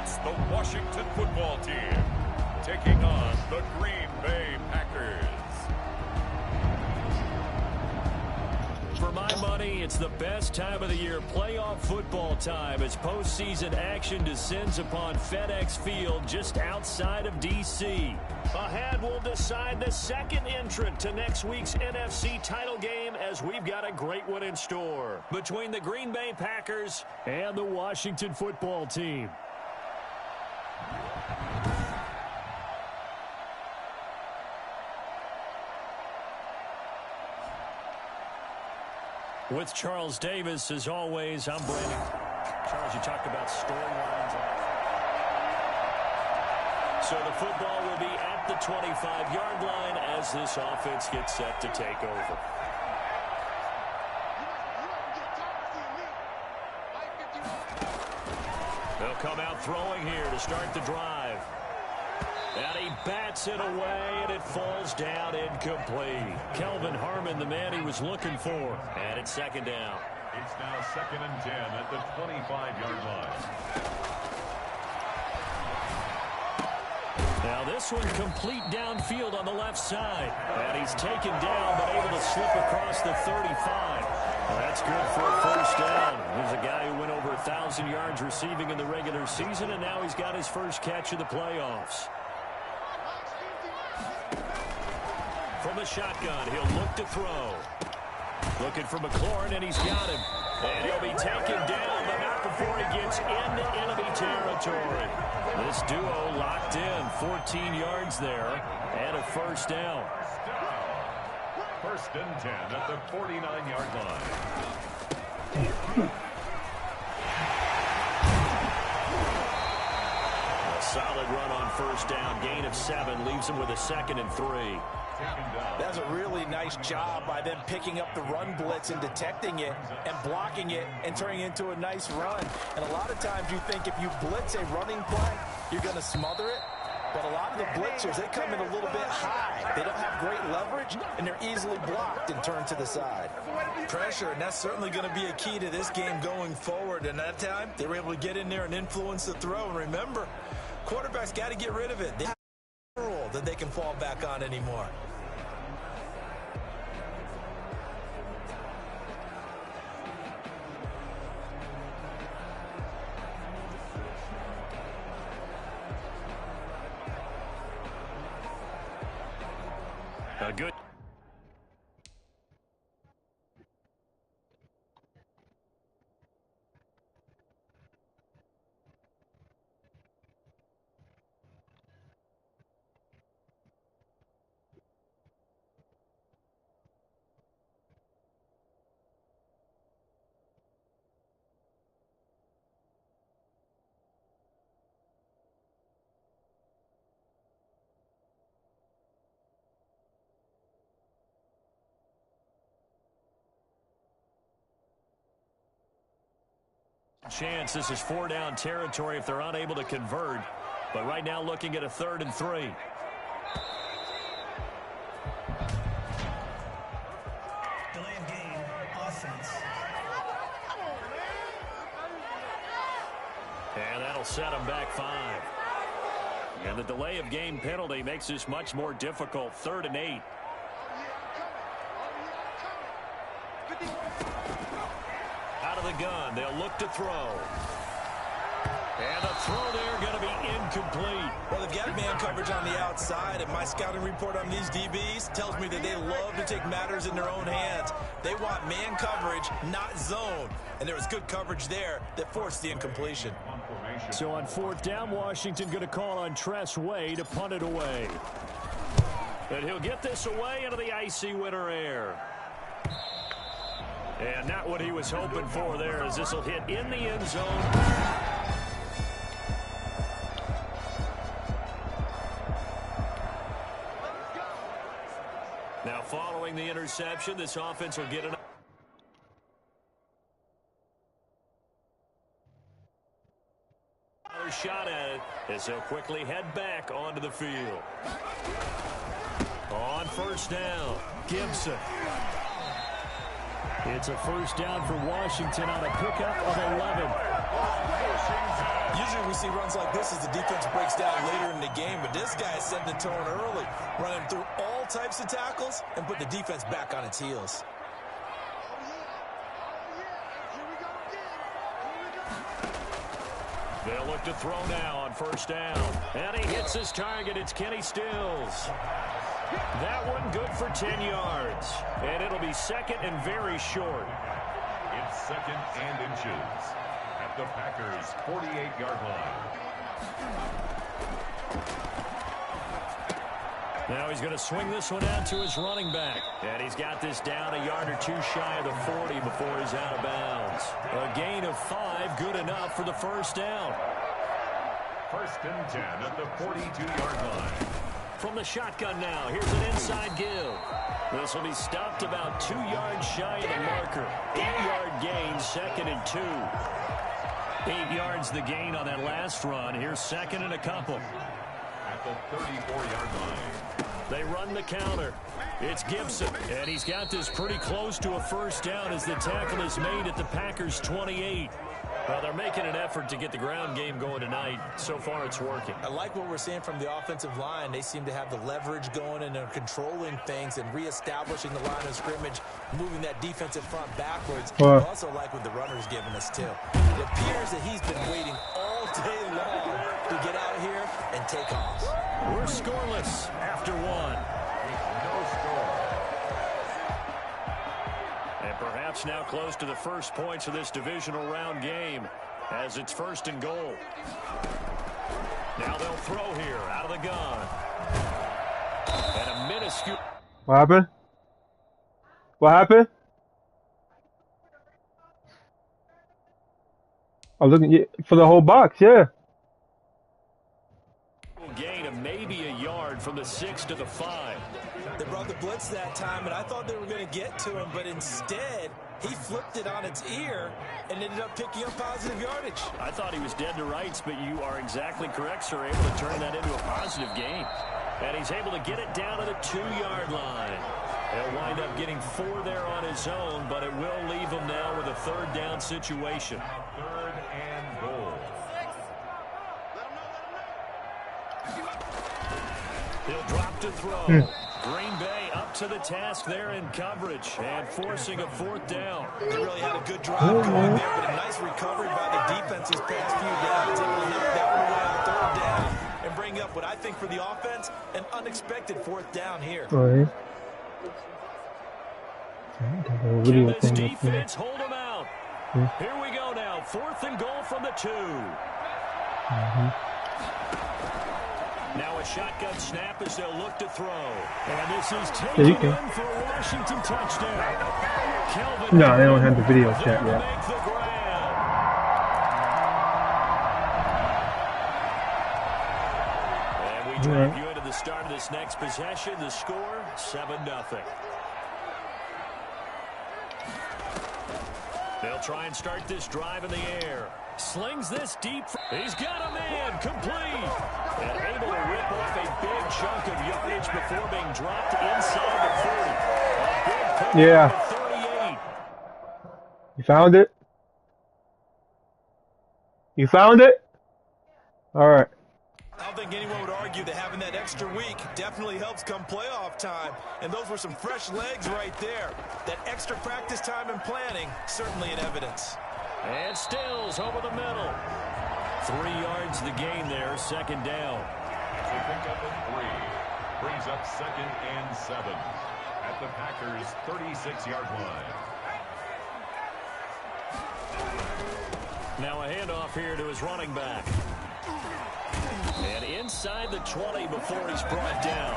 It's the Washington football team taking on the Green Bay Packers. For my money, it's the best time of the year, playoff football time, as postseason action descends upon FedEx Field just outside of D.C. Ahead, we'll decide the second entrant to next week's NFC title game, as we've got a great one in store between the Green Bay Packers and the Washington football team. With Charles Davis, as always, I'm Brandon. Charles, you talked about storylines. So the football will be at the 25-yard line as this offense gets set to take over. They'll come out throwing here to start the drive. And he bats it away, and it falls down incomplete. Kelvin Harmon, the man he was looking for. And it's second down. It's now 2nd and 10 at the 25-yard line. Now this one complete downfield on the left side. And he's taken down, but able to slip across the 35. Well, that's good for a first down. There's a guy who went over 1,000 yards receiving in the regular season, and now he's got his first catch of the playoffs. From the shotgun, he'll look to throw. Looking for McLaurin, and he's got him. And he'll be taken down, but not before he gets into enemy territory. This duo locked in, 14 yards there, and a first down. 1st and 10 at the 49-yard line. A solid run on first down. Gain of 7 leaves him with a 2nd and 3. That's a really nice job by them picking up the run blitz and detecting it and blocking it and turning it into a nice run. And a lot of times you think if you blitz a running play, you're going to smother it. But a lot of the blitzers, they come in a little bit high. They don't have great leverage, and they're easily blocked and turned to the side. Pressure, and that's certainly going to be a key to this game going forward. And that time, they were able to get in there and influence the throw. And remember, quarterbacks got to get rid of it. They have a rule that they can fall back on anymore. Good. Chance, this is 4-down territory if they're unable to convert. But right now looking at a 3rd and 3. Delay of game, offense. And that'll set them back 5. And the delay of game penalty makes this much more difficult. 3rd and 8. Out of the gun, they'll look to throw. And the throw there going to be incomplete. Well, they've got man coverage on the outside, and my scouting report on these DBs tells me that they love to take matters in their own hands. They want man coverage, not zone. And there was good coverage there that forced the incompletion. So on 4th down, Washington going to call on Tress Way to punt it away. And he'll get this away into the icy winter air. And not what he was hoping for there, as this will hit in the end zone. Now following the interception, this offense will get another shot at it as they'll quickly head back onto the field. On 1st down, Gibson. It's a 1st down for Washington on a pickup of 11. Usually Normally we see runs like this as the defense breaks down later in the game, but this guy is setting the tone early, running through all types of tackles and put the defense back on its heels. They'll look to throw now on first down. And he hits his target. It's Kenny Stills. That one good for 10 yards. And it'll be second and very short. It's second and inches at the Packers' 48-yard line. Now he's going to swing this one out to his running back. And he's got this down a yard or two shy of the 40 before he's out of bounds. A gain of 5, good enough for the first down. First and 10 at the 42-yard line. From the shotgun now, here's an inside give. This will be stopped about 2 yards shy of the marker. 8-yard gain, second and 2. 8 yards the gain on that last run. Here's second and a couple. At the 34-yard line. They run the counter. It's Gibson, and he's got this pretty close to a first down as the tackle is made at the Packers' 28. Well, they're making an effort to get the ground game going tonight. So far, it's working. I like what we're seeing from the offensive line. They seem to have the leverage going, and they're controlling things and reestablishing the line of scrimmage, moving that defensive front backwards. I also like what the runner's giving us, too. It appears that he's been waiting all day long to get out here and take off. We're scoreless after one. No score. And perhaps now close to the first points of this divisional round game as it's first and goal. Now they'll throw here out of the gun. And a minuscule. What happened? What happened? I was looking for the whole box, yeah. Gain of maybe a yard from the 6 to the 5. They brought the blitz that time, and I thought they were going to get to him, but instead, he flipped it on its ear and ended up picking up positive yardage. I thought he was dead to rights, but you are exactly correct, sir. Able to turn that into a positive gain. And he's able to get it down to the 2-yard line. He'll wind up getting 4 there on his own, but it will leave him now with a third down situation. Third and goal. He'll drop to throw. Green Bay up to the task there in coverage and forcing a fourth down. They really had a good drive going there, but a nice recovery by the defense these past few downs. Able to knock that one away on third down and bring up what I think for the offense, an unexpected fourth down here. Right. Can this defense hold them out? Here we go now. Fourth and goal from the 2. Now a shotgun snap as they'll look to throw. And this is taken in for a Washington touchdown. Kelvin No, they don't have the video chat yet. make the grab. And we drive you into the start of this next possession. The score, 7-0. They'll try and start this drive in the air. Slings this deep. He's got a man complete. And able to rip off a big chunk of yardage before being dropped inside the 40. Yeah. 38. You found it? You found it? All right. I don't think anyone would argue that having that extra week definitely helps come playoff time. And those were some fresh legs right there. That extra practice time and planning, certainly in evidence. And Stills over the middle. 3 yards the gain there, second down. They pick up at 3. Brings up second and 7 at the Packers' 36-yard line. Now a handoff here to his running back. And inside the 20 before he's brought down.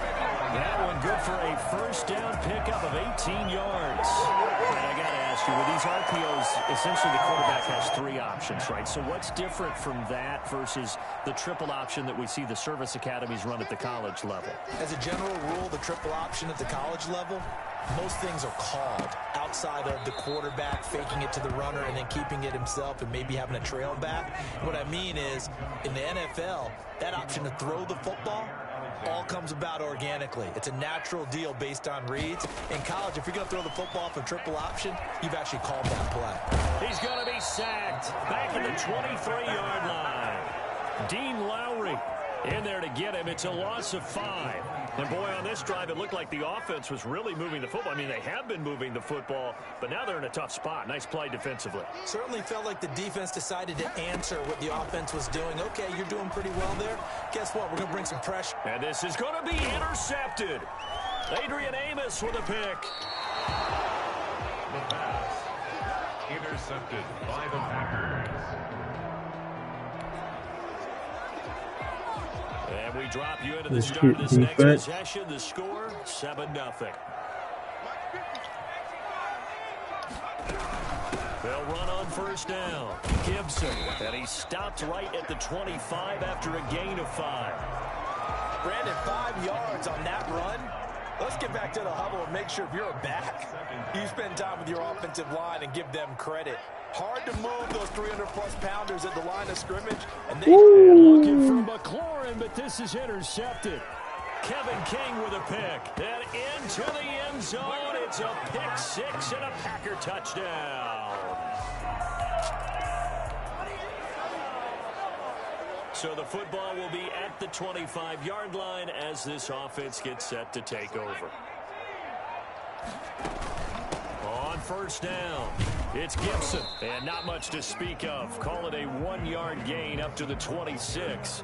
That one good for a first down pickup of 18 yards. And I got to ask you, with these RPOs, essentially the quarterback has 3 options, right? So what's different from that versus the triple option that we see the service academies run at the college level? As a general rule, the triple option at the college level, most things are called outside of the quarterback faking it to the runner and then keeping it himself and maybe having a trail back. What I mean is, in the NFL, that option to throw the football all comes about organically. It's a natural deal based on reads. In college, if you're going to throw the football for triple option, you've actually called that play. He's going to be sacked back at the 23-yard line. Dean Lowry in there to get him. It's a loss of 5. And boy, on this drive, it looked like the offense was really moving the football. I mean, they have been moving the football, but now they're in a tough spot. Nice play defensively. Certainly felt like the defense decided to answer what the offense was doing. Okay, you're doing pretty well there. Guess what? We're going to bring some pressure. And this is going to be intercepted. Adrian Amos with a pick. The pass intercepted by the Packers. And we drop you into the start of this next possession. The score, 7-0. They'll run on first down. Gibson, and he stopped right at the 25 after a gain of 5. Brandon, 5 yards on that run. Let's get back to the huddle and make sure if you're a back, you spend time with your offensive line and give them credit. Hard to move those 300-plus pounders at the line of scrimmage. And they looking for McLaurin, but this is intercepted. Kevin King with a pick. And into the end zone. It's a pick 6 and a Packer touchdown. So the football will be at the 25-yard line as this offense gets set to take over. On first down, it's Gibson. And not much to speak of. Call it a 1-yard gain up to the 26.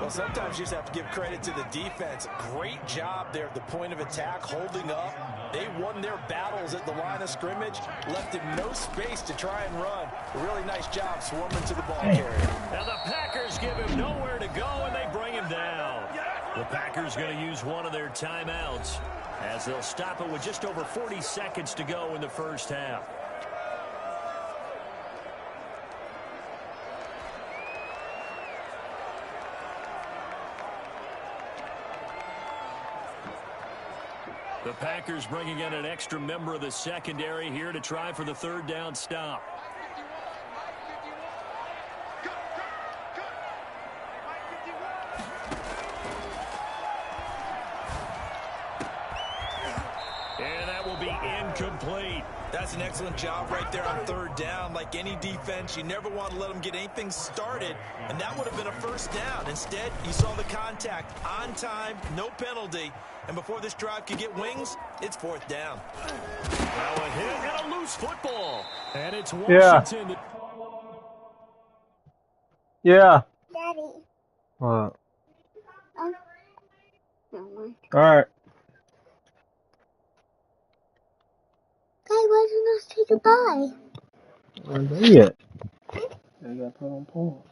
Well, sometimes you just have to give credit to the defense. Great job there at the point of attack, holding up. They won their battles at the line of scrimmage, left him no space to try and run. A really nice job swarming to the ball carrier. Now the Packers give him nowhere to go, and they bring him down. The Packers going to use one of their timeouts as they'll stop it with just over 40 seconds to go in the first half. The Packers bringing in an extra member of the secondary here to try for the third down stop. And that will be incomplete. That's an excellent job right there on third down. Like any defense, you never want to let them get anything started, and that would have been a first down. Instead, you saw the contact on time, no penalty, and before this drive could get wings, it's fourth down. Now a hit and a loose football, and it's Washington. Yeah. Daddy. What? All right. Guy, why didn't I say goodbye? I ain't done yet. I got put on pause.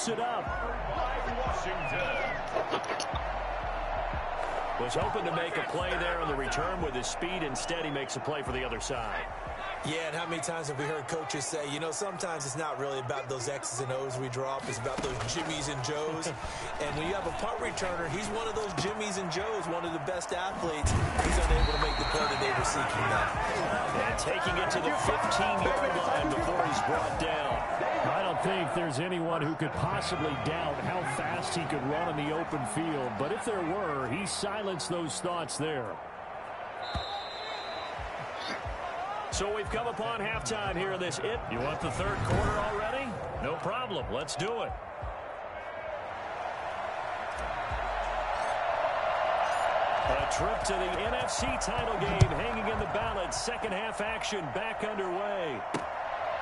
scoops it up. Washington. Was hoping to make a play there on the return with his speed. Instead, he makes a play for the other side. Yeah, and how many times have we heard coaches say, you know, sometimes it's not really about those X's and O's we drop. It's about those Jimmies and Joes. And when you have a punt returner, he's one of those Jimmies and Joes, one of the best athletes. He's unable to make the play that they were seeking now. And taking it to the 15-yard line before he's brought down. I don't think there's anyone who could possibly doubt how fast he could run in the open field. But if there were, he silenced those thoughts there. So we've come upon halftime here in this You want the third quarter already? No problem. Let's do it. A trip to the NFC title game hanging in the balance. Second half action back underway.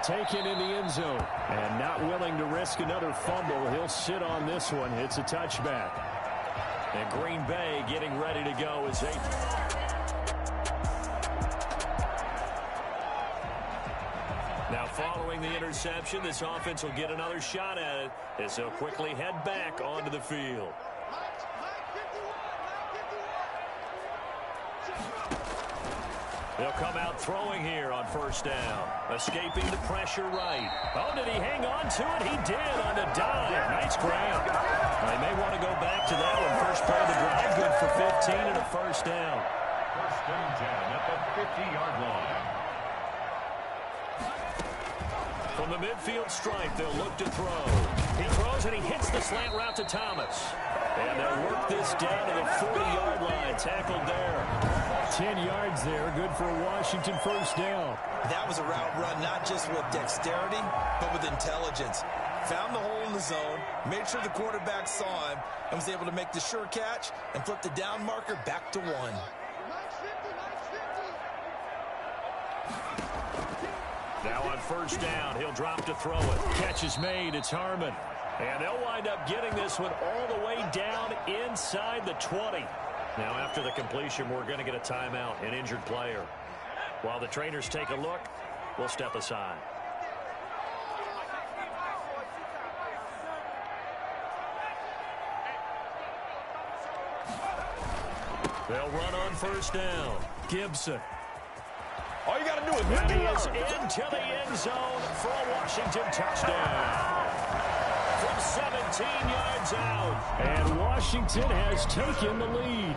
Taken in the end zone. And not willing to risk another fumble. He'll sit on this one. It's a touchback. And Green Bay getting ready to go as they... Now, following the interception, this offense will get another shot at it as they'll quickly head back onto the field. They'll come out throwing here on first down. Escaping the pressure right. Oh, did he hang on to it? He did on the dive. Nice grab. They may want to go back to that one. First play of the drive, good for 15 and a first down. First and 10 at the 50-yard line. From the midfield stripe, they'll look to throw. He throws and he hits the slant route to Thomas. And they'll work this down to the 40-yard line. Tackled there. 10 yards there. Good for a Washington first down. That was a route run not just with dexterity, but with intelligence. Found the hole in the zone, made sure the quarterback saw him, and was able to make the sure catch and flip the down marker back to 1. Now on first down, he'll drop to throw it. Catch is made. It's Harmon. And they'll wind up getting this one all the way down inside the 20. Now after the completion, we're going to get a timeout, an injured player. While the trainers take a look, we'll step aside. They'll run on first down. Gibson. All you got to do is and he is into the end zone for a Washington touchdown. From 17 yards out. And Washington has taken the lead.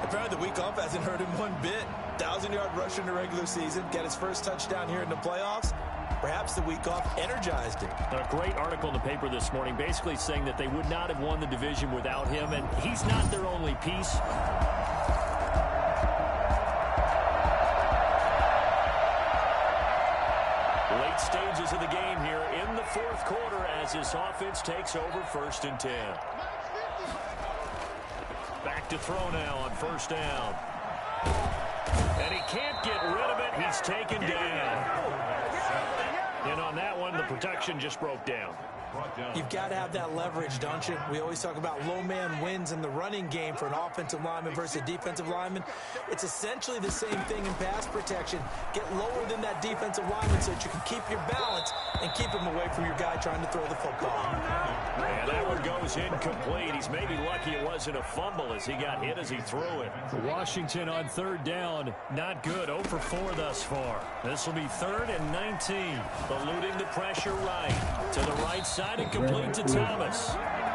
Apparently the week off hasn't hurt him one bit. 1,000-yard rusher in the regular season. Got his first touchdown here in the playoffs. Perhaps the week off energized him. A great article in the paper this morning basically saying that they would not have won the division without him, and he's not their only piece. Late stages of the game here in the fourth quarter as this offense takes over first and 10. Back to throw now on first down. And he can't get rid of it. He's taken down. And on that one, the protection just broke down. You've got to have that leverage, don't you? We always talk about low man wins in the running game for an offensive lineman versus a defensive lineman. It's essentially the same thing in pass protection. Get lower than that defensive lineman so that you can keep your balance and keep him away from your guy trying to throw the football. And that one goes incomplete. He's maybe lucky it wasn't a fumble as he got hit as he threw it. Washington on third down, not good. 0 for 4 thus far. This will be 3rd and 19. Eluding the pressure right. To the right side and complete to Thomas.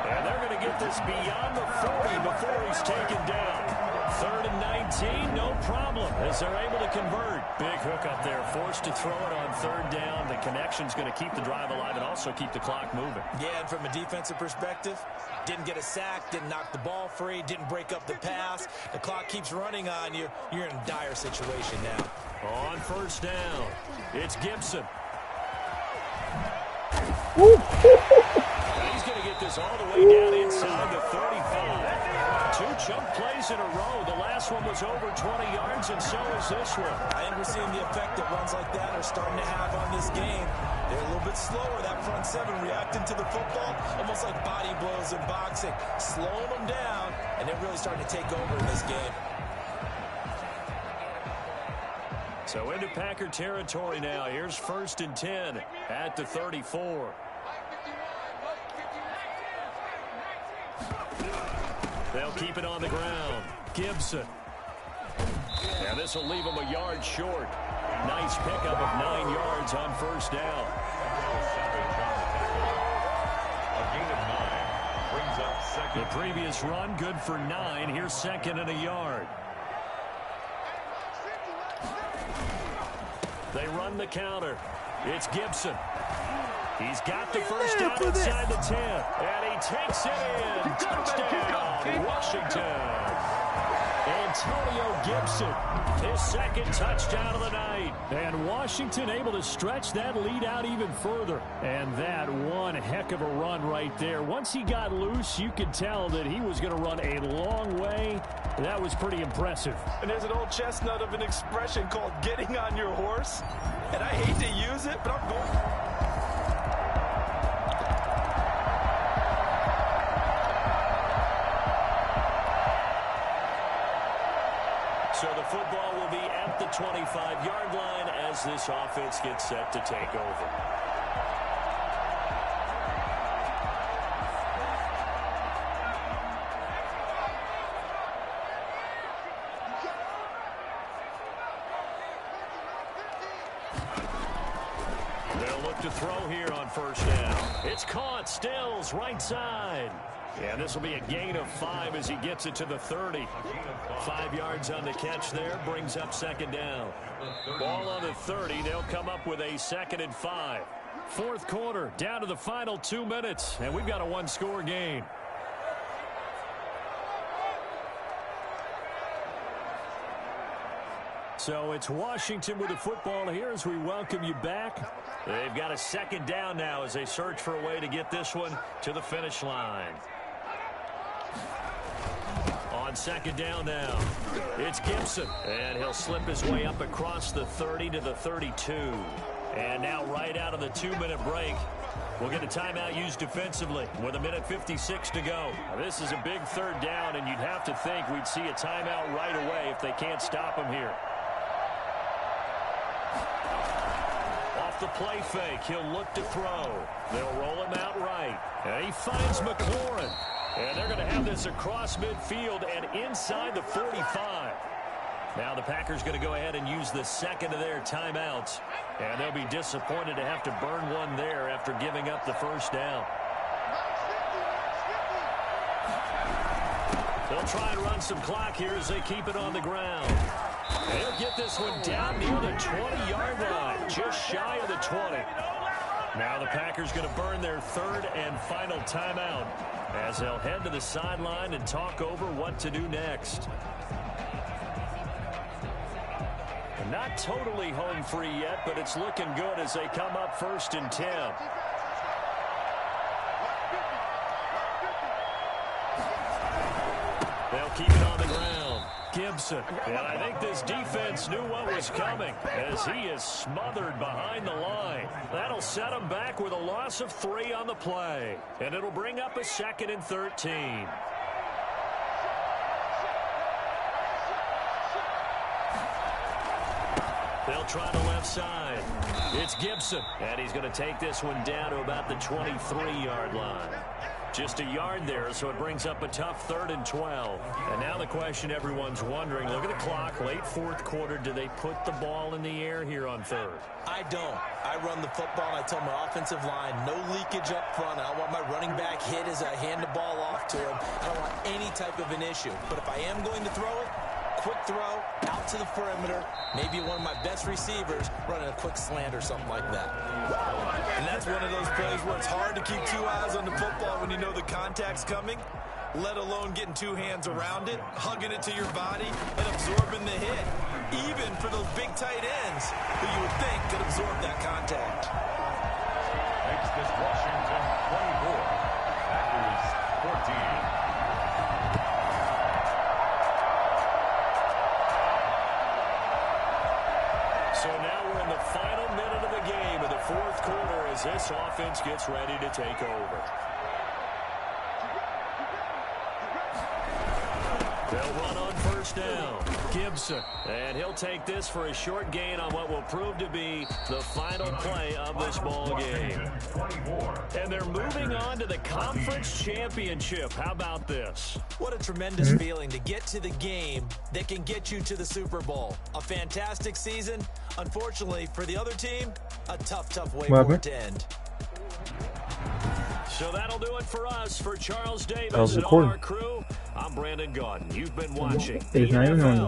And they're going to get this beyond the 40 before he's taken down. 3rd and 19, no problem, as they're able to convert. Big hook up there, forced to throw it on third down. The connection's going to keep the drive alive and also keep the clock moving. Yeah, and from a defensive perspective, didn't get a sack, didn't knock the ball free, didn't break up the pass. The clock keeps running on you. You're in a dire situation now. On first down, it's Gibson. He's going to get this all the way down inside the 35. 2 chunk plays in a row. The last one was over 20 yards, and so is this one. I think we're seeing the effect that runs like that are starting to have on this game. They're a little bit slower, that front 7, reacting to the football, almost like body blows in boxing. Slowing them down, and they're really starting to take over in this game. So into Packer territory now. Here's 1st and 10 at the 34. They'll keep it on the ground. Gibson. And this will leave him a yard short. Nice pickup of 9 yards on first down. A gain of 9 brings up second. The previous run, good for 9. Here's second and a yard. They run the counter. It's Gibson. He's got the first down inside the 10. And he takes it in. Touchdown, Washington. Antonio Gibson, his second touchdown of the night. And Washington able to stretch that lead out even further. And that one heck of a run right there. Once he got loose, you could tell that he was going to run a long way. That was pretty impressive. And there's an old chestnut of an expression called getting on your horse. And I hate to use it, but I'm going... So the football will be at the 25-yard line as this offense gets set to take over. They'll look to throw here on first down. It's caught. Stills right side. And this will be a gain of 5 as he gets it to the 30. 5 yards on the catch there, brings up second down. Ball on the 30, they'll come up with a 2nd and 5. Fourth quarter, down to the final 2 minutes, and we've got a one-score game. So it's Washington with the football here as we welcome you back. They've got a second down now as they search for a way to get this one to the finish line. On second down now, it's Gibson, and he'll slip his way up across the 30 to the 32. And now right out of the 2-minute break, we'll get a timeout used defensively with 1:56 to go. Now, this is a big third down, and you'd have to think we'd see a timeout right away if they can't stop him here. Off the play fake, he'll look to throw. They'll roll him out right, and he finds McLaurin. And they're going to have this across midfield and inside the 45. Now the Packers going to go ahead and use the second of their timeouts. And they'll be disappointed to have to burn one there after giving up the first down. They'll try and run some clock here as they keep it on the ground. They'll get this one down near the 20-yard line, just shy of the 20. Now the Packers going to burn their third and final timeout as they'll head to the sideline and talk over what to do next. Not totally home free yet, but it's looking good as they come up 1st and 10. They'll keep it on the ground. Gibson. And I think this defense knew what was coming as he is smothered behind the line. That'll set him back with a loss of 3 on the play. And it'll bring up a 2nd and 13. They'll try the left side. It's Gibson. And he's going to take this one down to about the 23-yard line. Just a yard there, so it brings up a tough 3rd and 12. And now the question everyone's wondering, look at the clock, late fourth quarter, do they put the ball in the air here on 3rd? I don't. I run the football, and I tell my offensive line, no leakage up front. I don't want my running back hit as I hand the ball off to him. I don't want any type of an issue. But if I am going to throw it, quick throw, out to the perimeter, maybe one of my best receivers running a quick slant or something like that. And that's one of those plays where it's hard to keep 2 eyes on the football when you know the contact's coming, let alone getting 2 hands around it, hugging it to your body, and absorbing the hit. Even for those big tight ends who you would think could absorb that contact. Makes this Washington 24, Packers 14. So now we're in the final minute of the game of the fourth quarter as this offense gets ready to take over. They'll run on first down. Gibson. And he'll take this for a short gain on what will prove to be the final play of this ball game. And they're moving on to the conference championship. How about this? What a tremendous feeling to get to the game that can get you to the Super Bowl. A fantastic season. Unfortunately, for the other team, a tough way for it to end. So that'll do it for us. For Charles Davis and all our crew, I'm Brandon Gaudin. You've been watching the NFL